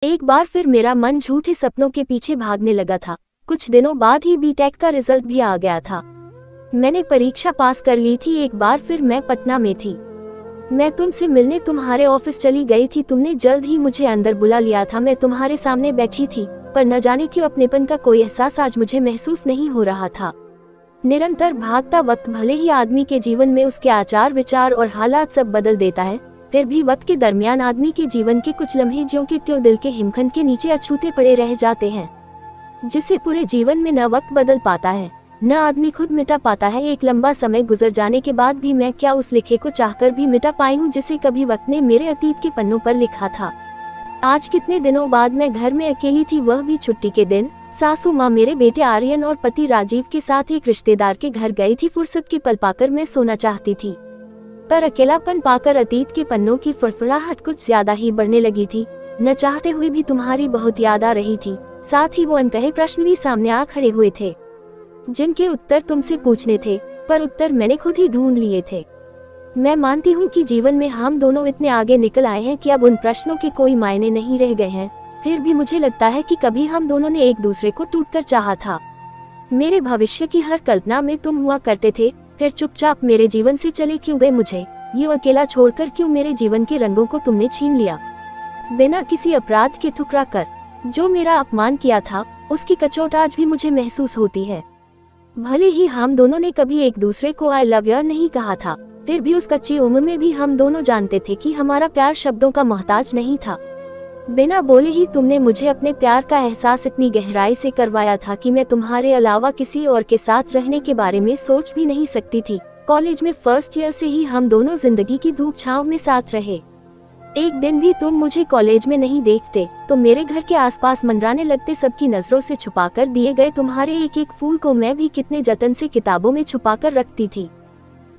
एक बार फिर मेरा मन झूठे सपनों के पीछे भागने लगा था। कुछ दिनों बाद ही बीटेक का रिजल्ट भी आ गया था। मैंने परीक्षा पास कर ली थी। एक बार फिर मैं पटना में थी। मैं तुमसे मिलने तुम्हारे ऑफिस चली गई थी। तुमने जल्द ही मुझे अंदर बुला लिया था। मैं तुम्हारे सामने बैठी थी, पर न जाने क्यों अपनेपन का कोई एहसास आज मुझे महसूस नहीं हो रहा था। निरंतर भागता वक्त भले ही आदमी के जीवन में उसके आचार विचार और हालात सब बदल देता है, फिर भी वक्त के दरमियान आदमी के जीवन के कुछ लम्हे ज्यों के त्यों दिल के हिमखंड के नीचे अछूते पड़े रह जाते हैं, जिसे पूरे जीवन में न वक्त बदल पाता है, न आदमी खुद मिटा पाता है। एक लंबा समय गुजर जाने के बाद भी मैं क्या उस लिखे को चाहकर भी मिटा पाई हूँ जिसे कभी वक्त ने मेरे अतीत के पन्नों पर लिखा था। आज कितने दिनों बाद मैं घर में अकेली थी, वह भी छुट्टी के दिन। सासू माँ मेरे बेटे आर्यन और पति राजीव के साथ एक रिश्तेदार के घर गई थी। फुर्सत के पल पाकर मैं सोना चाहती थी, पर अकेलापन पाकर अतीत के पन्नों की फुरफुराहट कुछ ज्यादा ही बढ़ने लगी थी। न चाहते हुए भी तुम्हारी बहुत याद आ रही थी। साथ ही वो अनकहे प्रश्न भी सामने आ खड़े हुए थे, जिनके उत्तर तुमसे पूछने थे, पर उत्तर मैंने खुद ही ढूंढ लिए थे। मैं मानती हूँ कि जीवन में हम दोनों इतने आगे निकल आए हैं कि अब उन प्रश्नों के कोई मायने नहीं रह गए हैं। फिर भी मुझे लगता है कि कभी हम दोनों ने एक दूसरे को टूटकर चाहा था। मेरे भविष्य की हर कल्पना में तुम हुआ करते थे, फिर चुपचाप मेरे जीवन से चले क्यों गए? मुझे यूं अकेला छोड़कर क्यों मेरे जीवन के रंगों को तुमने छीन लिया? बिना किसी अपराध के ठुकरा कर जो मेरा अपमान किया था, उसकी कचोट आज भी मुझे महसूस होती है। भले ही हम दोनों ने कभी एक दूसरे को आई लव यू नहीं कहा था, फिर भी उस कच्ची उम्र में भी हम दोनों जानते थे कि हमारा प्यार शब्दों का मोहताज नहीं था। बिना बोले ही तुमने मुझे अपने प्यार का एहसास इतनी गहराई से करवाया था कि मैं तुम्हारे अलावा किसी और के साथ रहने के बारे में सोच भी नहीं सकती थी। कॉलेज में फर्स्ट ईयर से ही हम दोनों जिंदगी की धूप छांव में साथ रहे। एक दिन भी तुम मुझे कॉलेज में नहीं देखते तो मेरे घर के आसपास मंडराने लगते। सबकी नजरों से छुपाकर दिए गए तुम्हारे एक एक फूल को मैं भी कितने जतन से किताबों में छुपाकर रखती थी।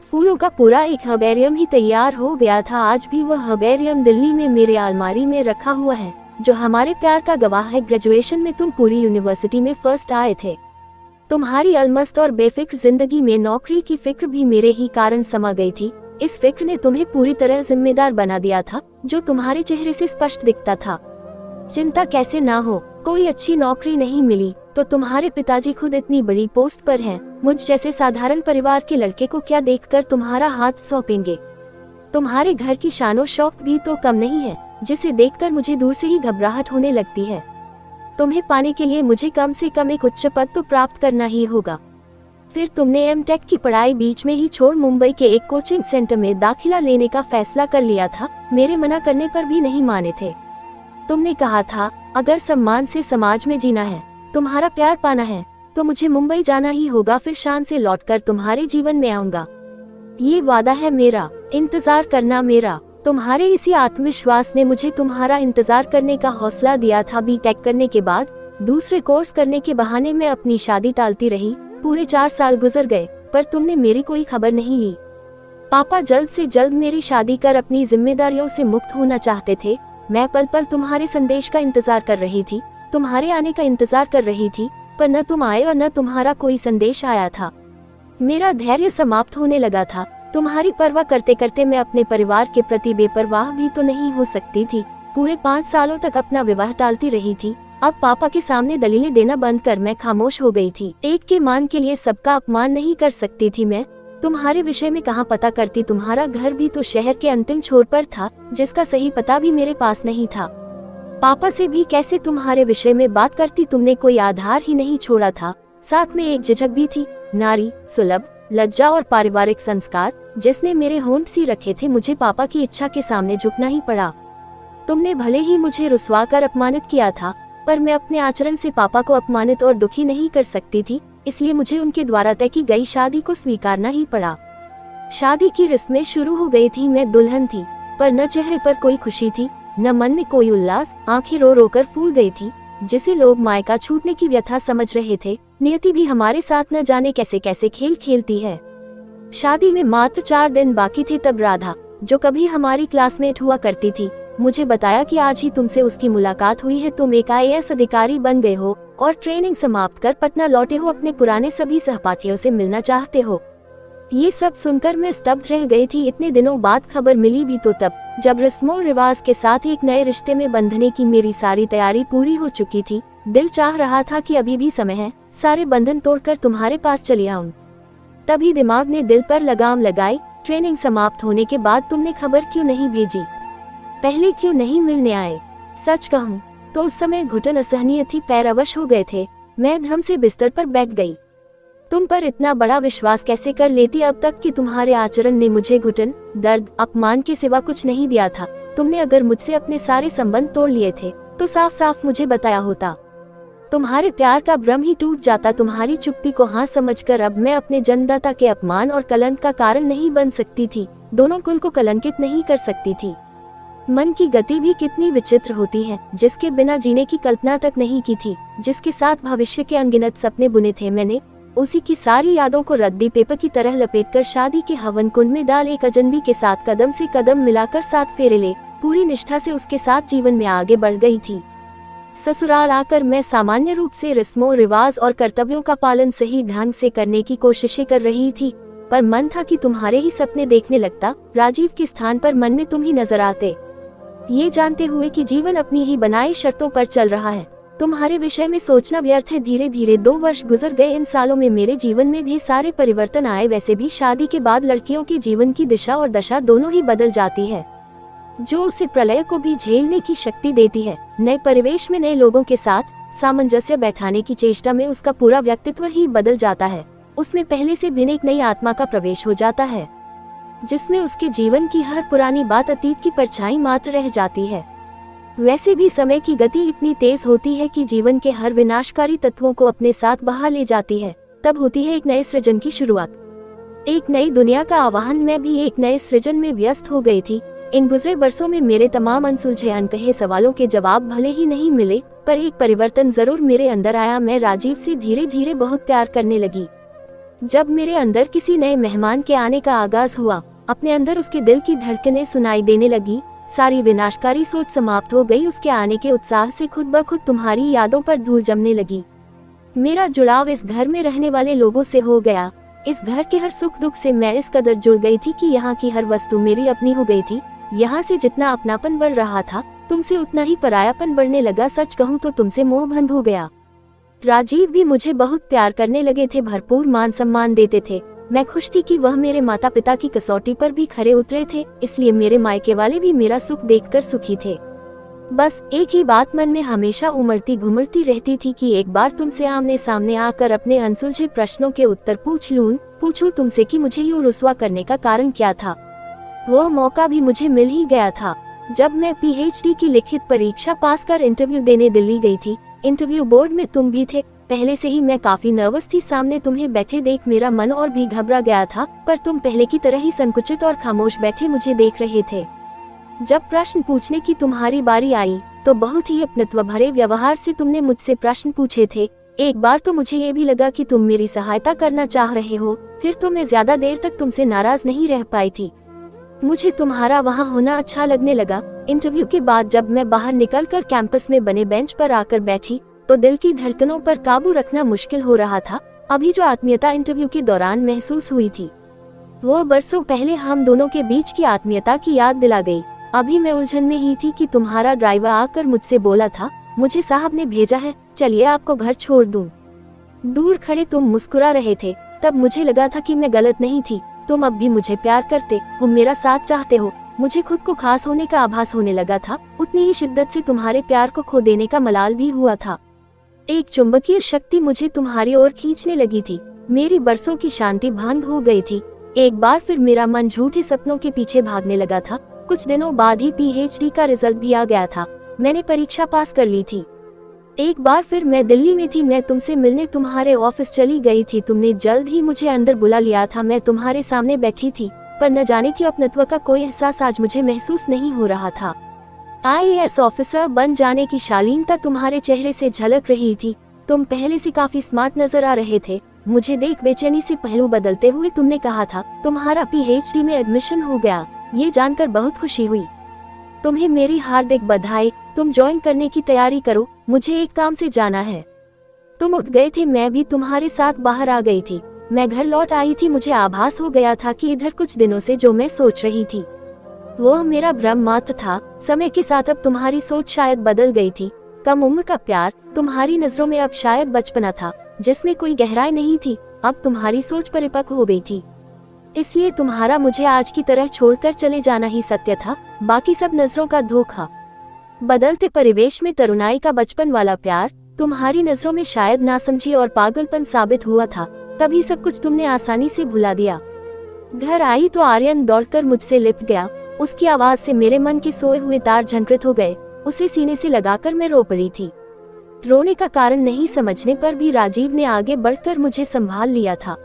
फूलों का पूरा एक हर्बेरियम ही तैयार हो गया था। आज भी वह हर्बेरियम दिल्ली में मेरे अलमारी में रखा हुआ है, जो हमारे प्यार का गवाह है। ग्रेजुएशन में तुम पूरी यूनिवर्सिटी में फर्स्ट आए थे। तुम्हारी अलमस्त और बेफिक्र जिंदगी में नौकरी की फिक्र भी मेरे ही कारण समा गई थी। इस फिक्र ने तुम्हें पूरी तरह जिम्मेदार बना दिया था, जो तुम्हारे चेहरे से स्पष्ट दिखता था। चिंता कैसे ना हो, कोई अच्छी नौकरी नहीं मिली तो तुम्हारे पिताजी खुद इतनी बड़ी पोस्ट पर हैं। मुझ जैसे साधारण परिवार के लड़के को क्या देखकर तुम्हारा हाथ सौंपेंगे? तुम्हारे घर की शानो शौक भी तो कम नहीं है, जिसे देखकर मुझे दूर से ही घबराहट होने लगती है। तुम्हें पाने के लिए मुझे कम से कम एक उच्च पद तो प्राप्त करना ही होगा। फिर तुमने एमटेक की पढ़ाई बीच में ही छोड़ मुंबई के एक कोचिंग सेंटर में दाखिला लेने का फैसला कर लिया था। मेरे मना करने पर भी नहीं माने थे। तुमने कहा था, अगर सम्मान से समाज में जीना है, तुम्हारा प्यार पाना है, तो मुझे मुंबई जाना ही होगा। फिर शान से लौटकर तुम्हारे जीवन में आऊंगा, ये वादा है मेरा। इंतजार करना मेरा। तुम्हारे इसी आत्मविश्वास ने मुझे तुम्हारा इंतजार करने का हौसला दिया था। बीटेक करने के बाद दूसरे कोर्स करने के बहाने मैं अपनी शादी टालती रही। पूरे 4 साल गुजर गए, पर तुमने मेरी कोई खबर नहीं ली। पापा जल्द से जल्द मेरी शादी कर अपनी जिम्मेदारियों से मुक्त होना चाहते थे। मैं पल पल तुम्हारे संदेश का इंतजार कर रही थी, तुम्हारे आने का इंतजार कर रही थी, पर न तुम आए और न तुम्हारा कोई संदेश आया था। मेरा धैर्य समाप्त होने लगा था। तुम्हारी परवाह करते करते मैं अपने परिवार के प्रति बेपरवाह भी तो नहीं हो सकती थी। पूरे 5 सालों तक अपना विवाह टालती रही थी। अब पापा के सामने दलीलें देना बंद कर मैं खामोश हो गई थी। एक के मान के लिए सबका अपमान नहीं कर सकती थी मैं। तुम्हारे विषय में कहाँ पता करती? तुम्हारा घर भी तो शहर के अंतिम छोर पर था, जिसका सही पता भी मेरे पास नहीं था। पापा से भी कैसे तुम्हारे विषय में बात करती? तुमने कोई आधार ही नहीं छोड़ा था। साथ में एक झिझक भी थी, नारी सुलभ लज्जा और पारिवारिक संस्कार, जिसने मेरे होंठ सी रखे थे। मुझे पापा की इच्छा के सामने झुकना ही पड़ा। तुमने भले ही मुझे रुसवा कर अपमानित किया था, पर मैं अपने आचरण से पापा को अपमानित और दुखी नहीं कर सकती थी, इसलिए मुझे उनके द्वारा तय की गई शादी को स्वीकारना ही पड़ा। शादी की रस्में शुरू हो गई थी। मैं दुल्हन थी, पर न चेहरे पर कोई खुशी थी, न मन में कोई उल्लास। आंखें रो रो कर फूल गई थी, जिसे लोग मायका छूटने की व्यथा समझ रहे थे। नियति भी हमारे साथ न जाने कैसे कैसे खेल खेलती है। शादी में मात्र 4 दिन बाकी थे तब राधा, जो कभी हमारी क्लासमेट हुआ करती थी, मुझे बताया कि आज ही तुमसे उसकी मुलाकात हुई है। तुम एक IAS अधिकारी बन गए हो और ट्रेनिंग समाप्त कर पटना लौटे हो। अपने पुराने सभी सहपाठियों से मिलना चाहते हो। ये सब सुनकर मैं स्तब्ध रह गई थी। इतने दिनों बाद खबर मिली भी तो तब, जब रस्मो रिवाज के साथ एक नए रिश्ते में बंधने की मेरी सारी तैयारी पूरी हो चुकी थी। दिल चाह रहा था कि अभी भी समय है, सारे बंधन तोड़कर तुम्हारे पास चली आऊं। तभी दिमाग ने दिल पर लगाम लगाई। ट्रेनिंग समाप्त होने के बाद तुमने खबर क्यों नहीं भेजी? पहले क्यों नहीं मिलने आए? सच कहूँ तो उस समय घुटन असहनीय थी, पैर अवश हो गए थे। मैं धम से बिस्तर पर बैठ गई। तुम पर इतना बड़ा विश्वास कैसे कर लेती अब तक कि तुम्हारे आचरण ने मुझे घुटन, दर्द, अपमान के सिवा कुछ नहीं दिया था। तुमने अगर मुझसे अपने सारे संबंध तोड़ लिए थे तो साफ साफ मुझे बताया होता। तुम्हारे प्यार का भ्रम ही टूट जाता। तुम्हारी चुप्पी को हाँ समझकर अब मैं अपने जन्मदाता के अपमान और कलंक का कारण नहीं बन सकती थी, दोनों कुल को कलंकित नहीं कर सकती थी। मन की गति भी कितनी विचित्र होती है, जिसके बिना जीने की कल्पना तक नहीं की थी, जिसके साथ भविष्य के अनगिनत सपने बुने थे मैंने, उसी की सारी यादों को रद्दी पेपर की तरह लपेटकर शादी के हवन कुंड में डाल एक अजनबी के साथ कदम से कदम मिलाकर 7 फेरे ले पूरी निष्ठा से उसके साथ जीवन में आगे बढ़ गई थी। ससुराल आकर मैं सामान्य रूप से रस्मों रिवाज और कर्तव्यों का पालन सही ढंग से करने की कोशिशें कर रही थी, पर मन था कि तुम्हारे ही सपने देखने लगता। राजीव के स्थान पर मन में तुम ही नजर आते, ये जानते हुए कि जीवन अपनी ही बनाई शर्तों पर चल रहा है। तुम्हारे विषय में सोचना व्यर्थ है। धीरे धीरे 2 वर्ष गुजर गए। इन सालों में मेरे जीवन में ढेर सारे परिवर्तन आए। वैसे भी शादी के बाद लड़कियों के जीवन की दिशा और दशा दोनों ही बदल जाती है, जो उसे प्रलय को भी झेलने की शक्ति देती है। नए परिवेश में नए लोगों के साथ सामंजस्य बैठाने की चेष्टा में उसका पूरा व्यक्तित्व ही बदल जाता है। उसमें पहले से भिन्न एक नई आत्मा का प्रवेश हो जाता है, जिसमें उसके जीवन की हर पुरानी बात अतीत की परछाई मात्र रह जाती है। वैसे भी समय की गति इतनी तेज होती है कि जीवन के हर विनाशकारी तत्वों को अपने साथ बहा ले जाती है। तब होती है एक नए सृजन की शुरुआत, एक नई दुनिया का आवाहन। मैं भी एक नए सृजन में व्यस्त हो गई थी। इन गुजरे बरसों में मेरे तमाम अनसुलझे अनकहे सवालों के जवाब भले ही नहीं मिले, पर एक परिवर्तन जरूर मेरे अंदर आया। मैं राजीव से धीरे धीरे बहुत प्यार करने लगी। जब मेरे अंदर किसी नए मेहमान के आने का आगाज हुआ, अपने अंदर उसके दिल की धड़कनें सुनाई देने लगी। सारी विनाशकारी सोच समाप्त हो गई। उसके आने के उत्साह से खुद ब खुद तुम्हारी यादों पर धूल जमने लगी। मेरा जुड़ाव इस घर में रहने वाले लोगों से हो गया। इस घर के हर सुख दुख से मैं इस कदर जुड़ गई थी कि यहाँ की हर वस्तु मेरी अपनी हो गई थी। यहाँ से जितना अपनापन बढ़ रहा था, तुमसे उतना ही परायापन बढ़ने लगा। सच कहूँ तो तुमसे मोह भंग हो गया। राजीव भी मुझे बहुत प्यार करने लगे थे, भरपूर मान सम्मान देते थे। मैं खुश थी कि वह मेरे माता पिता की कसौटी पर भी खरे उतरे थे, इसलिए मेरे मायके वाले भी मेरा सुख देखकर सुखी थे। बस एक ही बात मन में हमेशा उमड़ती घुमड़ती रहती थी कि एक बार तुमसे आमने सामने आकर अपने अनसुलझे प्रश्नों के उत्तर पूछूं तुमसे कि मुझे यूं रुस्वा करने का कारण क्या था। वो मौका भी मुझे मिल ही गया था जब मैं पीएचडी की लिखित परीक्षा पास कर इंटरव्यू देने दिल्ली गई थी। इंटरव्यू बोर्ड में तुम भी थे। पहले से ही मैं काफी नर्वस थी। सामने तुम्हें बैठे देख मेरा मन और भी घबरा गया था, पर तुम पहले की तरह ही संकुचित और खामोश बैठे मुझे देख रहे थे। जब प्रश्न पूछने की तुम्हारी बारी आई तो बहुत ही अपनत्व भरे व्यवहार से तुमने मुझसे प्रश्न पूछे थे। एक बार तो मुझे ये भी लगा कि तुम मेरी सहायता करना चाह रहे हो। फिर तो मैं ज्यादा देर तक तुमसे नाराज नहीं रह पाई थी। मुझे तुम्हारा वहाँ होना अच्छा लगने लगा। इंटरव्यू के बाद जब मैं बाहर निकलकर कैंपस में बने बेंच पर आकर बैठी तो दिल की धड़कनों पर काबू रखना मुश्किल हो रहा था। अभी जो आत्मीयता इंटरव्यू के दौरान महसूस हुई थी, वो बरसों पहले हम दोनों के बीच की आत्मीयता की याद दिला गई। अभी मैं उलझन में ही थी कि तुम्हारा ड्राइवर आकर मुझसे बोला था, मुझे साहब ने भेजा है, चलिए आपको घर छोड़ दूं। दूर खड़े तुम मुस्कुरा रहे थे। तब मुझे लगा था कि मैं गलत नहीं थी। तुम अब भी मुझे प्यार करते हो, मेरा साथ चाहते हो। मुझे खुद को खास होने का आभास होने लगा था। उतनी ही शिद्दत से तुम्हारे प्यार को खो देने का मलाल भी हुआ था। एक चुंबकीय शक्ति मुझे तुम्हारी ओर खींचने लगी थी। मेरी बरसों की शांति भंग हो गई थी। एक बार फिर मेरा मन झूठे सपनों के पीछे भागने लगा था। कुछ दिनों बाद ही पीएचडी का रिजल्ट भी आ गया था। मैंने परीक्षा पास कर ली थी। एक बार फिर मैं दिल्ली में थी। मैं तुमसे मिलने तुम्हारे ऑफिस चली गई थी। तुमने जल्द ही मुझे अंदर बुला लिया था। मैं तुम्हारे सामने बैठी थी, पर न जाने क्यों अपनत्व का कोई एहसास आज मुझे महसूस नहीं हो रहा था। आईएएस ऑफिसर बन जाने की शालीनता तुम्हारे चेहरे से झलक रही थी। तुम पहले से काफी स्मार्ट नजर आ रहे थे। मुझे देख बेचैनी से पहलू बदलते हुए तुमने कहा था, तुम्हारा पीएचडी में एडमिशन हो गया। ये जानकर बहुत खुशी हुई। तुम्हें मेरी हार्दिक बधाई। तुम ज्वाइन करने की तैयारी करो, मुझे एक काम से जाना है। तुम उठ गए थे, मैं भी तुम्हारे साथ बाहर आ गई थी। मैं घर लौट आई थी, मुझे आभास हो गया था कि इधर कुछ दिनों से जो मैं सोच रही थी वो मेरा भ्रम मात्र था। समय के साथ अब तुम्हारी सोच शायद बदल गई थी। कम उम्र का प्यार, तुम्हारी नजरों में अब शायद बचपना था जिसमें कोई गहराई नहीं थी। अब तुम्हारी सोच परिपक्व हो गई थी, इसलिए तुम्हारा मुझे आज की तरह छोड़कर चले जाना ही सत्य था, बाकी सब नजरों का धोखा। बदलते परिवेश में तरुणाई का बचपन वाला प्यार तुम्हारी नजरों में शायद नासमझी और पागलपन साबित हुआ था, तभी सब कुछ तुमने आसानी से भुला दिया। घर आई तो आर्यन दौड़कर मुझसे लिपट गया। उसकी आवाज से मेरे मन के सोए हुए तार झनकृत हो गए। उसे सीने से लगाकर मैं रो पड़ी थी। रोने का कारण नहीं समझने पर भी राजीव ने आगे बढ़कर मुझे संभाल लिया था।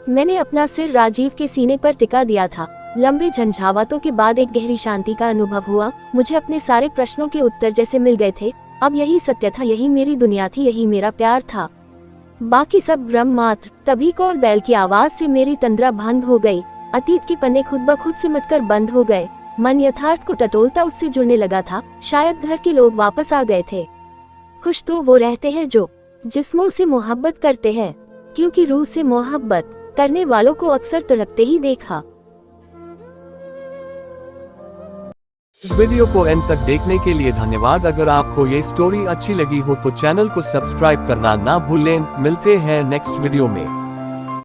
मैंने अपना सिर राजीव के सीने पर टिका दिया था। लंबे झंझावातों के बाद एक गहरी शांति का अनुभव हुआ। मुझे अपने सारे प्रश्नों के उत्तर जैसे मिल गए थे। अब यही सत्य था, यही मेरी दुनिया थी, यही मेरा प्यार था, बाकी सब भ्रम मात्र। तभी कॉल बेल की आवाज से मेरी तंद्रा भंग हो गई। अतीत के पन्ने खुद ब खुद सिमटकर बंद हो गए। मन यथार्थ को टटोलता उससे जुड़ने लगा था। शायद घर के लोग वापस आ गए थे। खुश तो वो रहते हैं जो जिस्मों से मोहब्बत करते हैं, क्योंकि रूह से मोहब्बत करने वालों को अक्सर तड़पते ही देखा। इस वीडियो को एंड तक देखने के लिए धन्यवाद। अगर आपको ये स्टोरी अच्छी लगी हो तो चैनल को सब्सक्राइब करना ना भूलें। मिलते हैं नेक्स्ट वीडियो में।